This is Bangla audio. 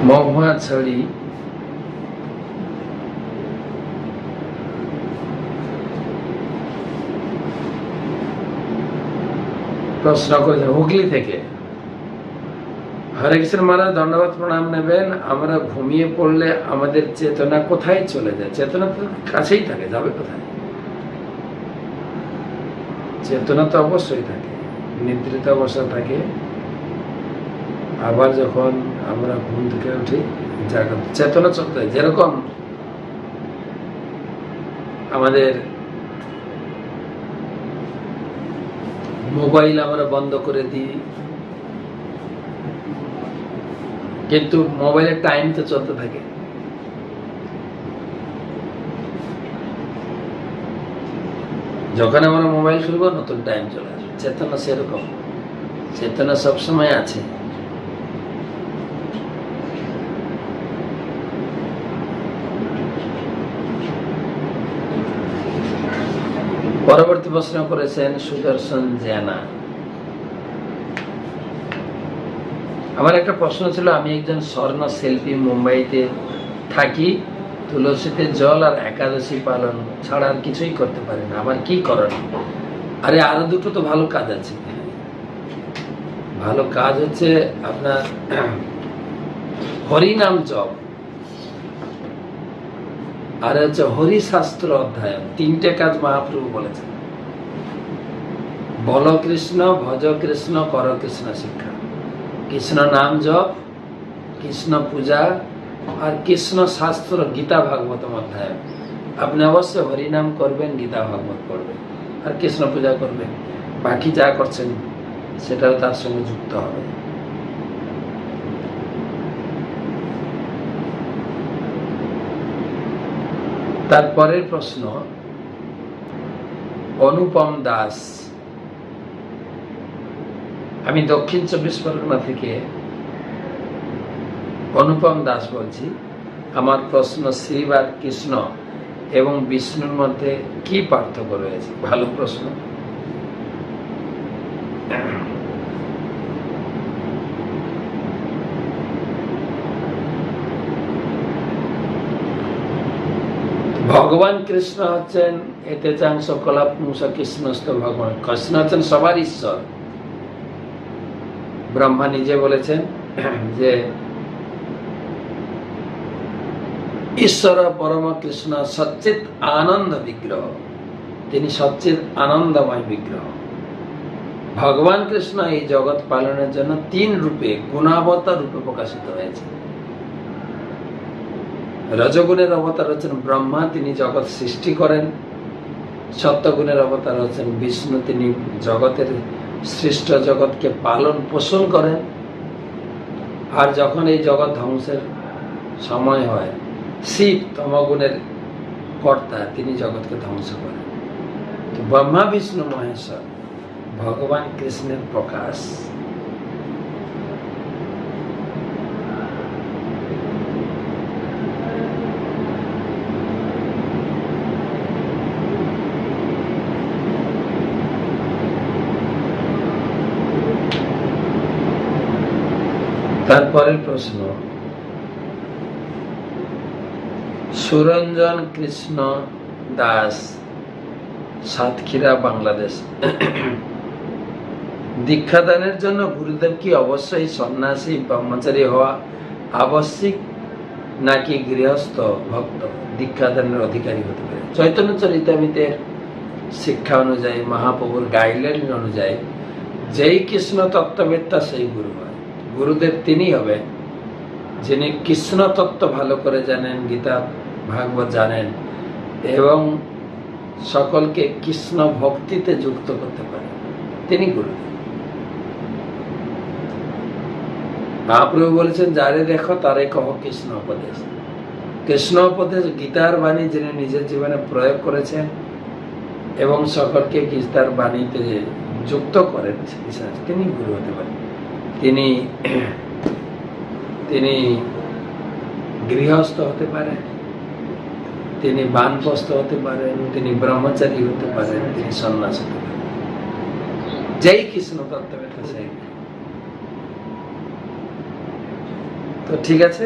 মহুয়া ছড়ি প্রশ্ন করেছেন হুগলি থেকে। হরে কৃষ্ণ মহারাজ, ধন্যবাদ, প্রণাম নেবেন। আমরা ঘুমিয়ে পড়লে আমাদের চেতনা কোথায় চলে যায়? চেতনা তো কাছেই থাকে, যাবে কোথায়? চেতনা তো অবশ্যই থাকে, নিদ্রিত অবস্থা থাকে। আবার যখন আমরা ঘুম থেকে উঠি চেতনা চলতে, যেরকম আমাদের মোবাইল আমরা বন্ধ করে দিই, কিন্তু মোবাইলের টাইম তো চলতে থাকে। যখন আমরা মোবাইল খুলবো নতুন টাইম চলে আসবে। চেতনা সেরকম, চেতনা সবসময় আছে। পরবর্তী প্রশ্ন করেছেন সুদর্শন জেনা। আমার একটা প্রশ্ন ছিল, আমি একজন স্বর্ণ শিল্পী, মুম্বাইতে থাকি, তুলসীতে জল আর একাদশী পালন ছাড়া আর কিছুই করতে পারি না, আমার কি করার? আরে আরো দুটো তো ভালো কাজ আছে। ভালো কাজ হচ্ছে আপনার হরিনাম জপ, আর হচ্ছে হরিশাস্ত্র অধ্যয়ন। তিনটে কাজ মহাপ্রভু বলেছেন। বল কৃষ্ণ, ভজ কৃষ্ণ, কর কৃষ্ণ শিক্ষা। কৃষ্ণ নাম জপ, কৃষ্ণ পূজা, আর কৃষ্ণ শাস্ত্র, গীতা ভাগবত অধ্যায়ন। আপনি অবশ্যই হরিনাম করবেন, গীতা ভাগবত পড়বেন, আর কৃষ্ণ পূজা করবেন। বাকি যা করছেন সেটাও তার সঙ্গে যুক্ত হবে। তারপরের প্রশ্ন অনুপম দাস। আমি দক্ষিণ 24 পরগনা থেকে অনুপম দাস বলছি। আমার প্রশ্ন, শিব আর কৃষ্ণ এবং বিষ্ণুর মধ্যে কি পার্থক্য রয়েছে? ভালো প্রশ্ন। ভগবান কৃষ্ণ হচ্ছেন এতে চাংশ কলাপ পুংস কৃষ্ণস্থ ভগবান। কৃষ্ণ হচ্ছেন সবার ঈশ্বর। ব্রহ্মা নিজে বলেছেন যে ঈশ্বর পরম কৃষ্ণ সচ্চিত আনন্দ বিগ্রহ, তিনি সচ্চিত আনন্দময় বিগ্রহ। ভগবান কৃষ্ণ এই জগৎ পালনের জন্য 3 রূপে, গুণাবতার রূপে প্রকাশিত হয়েছে। রজগুণের অবতার হচ্ছেন ব্রহ্মা, তিনি জগৎ সৃষ্টি করেন। সত্যগুণের অবতার হচ্ছেন বিষ্ণু, তিনি জগতের সৃষ্ট জগৎকে পালন পোষণ করেন। আর যখন এই জগৎ ধ্বংসের সময় হয়, শিব তমগুণের কর্তা, তিনি জগৎকে ধ্বংস করেন। তো ব্রহ্মা বিষ্ণু মহেশ্বর ভগবান কৃষ্ণের প্রকাশ। তারপরের প্রশ্ন সুরঞ্জন কৃষ্ণ দাস, সাতক্ষীরা, বাংলাদেশ। দীক্ষাদানের জন্য গুরুদেব কি অবশ্যই সন্ন্যাসী ব্রহ্মচারী হওয়া আবশ্যিক, নাকি গৃহস্থ ভক্ত দীক্ষাদানের অধিকারী হতে পারে? চৈতন্য চরিতামৃতের শিক্ষা অনুযায়ী, মহাপ্রভুর গাইডলাইন অনুযায়ী, যেই কৃষ্ণ তত্ত্ববেত্তা সেই গুরু হয়। গুরুদেব তিনি হবে যিনি কৃষ্ণ তত্ত্ব ভালো করে জানেন, গীতা ভাগবত জানেন, এবং সকলকে কৃষ্ণ ভক্তিতে যুক্ত করতে পারেন, তিনি গুরুদেব। মহাপ্রভু বলেছেন, যারে দেখো তারে কহ কৃষ্ণ উপদেশ। কৃষ্ণ উপদেশ, গীতার বাণী যিনি নিজের জীবনে প্রয়োগ করেছেন এবং সকলকে গীতার বাণীতে যুক্ত করেন, তিনি গুরু হতে পারেন। তিনি তিনি গৃহস্থ হতে পারেন, তিনি বানপ্রস্থ হতে পারেন, তিনি ব্রহ্মচারী হতে পারেন, তিনি সন্ন্যাস হতে পারেন। যেই কৃষ্ণ তত্ত্বের সেই। তো ঠিক আছে,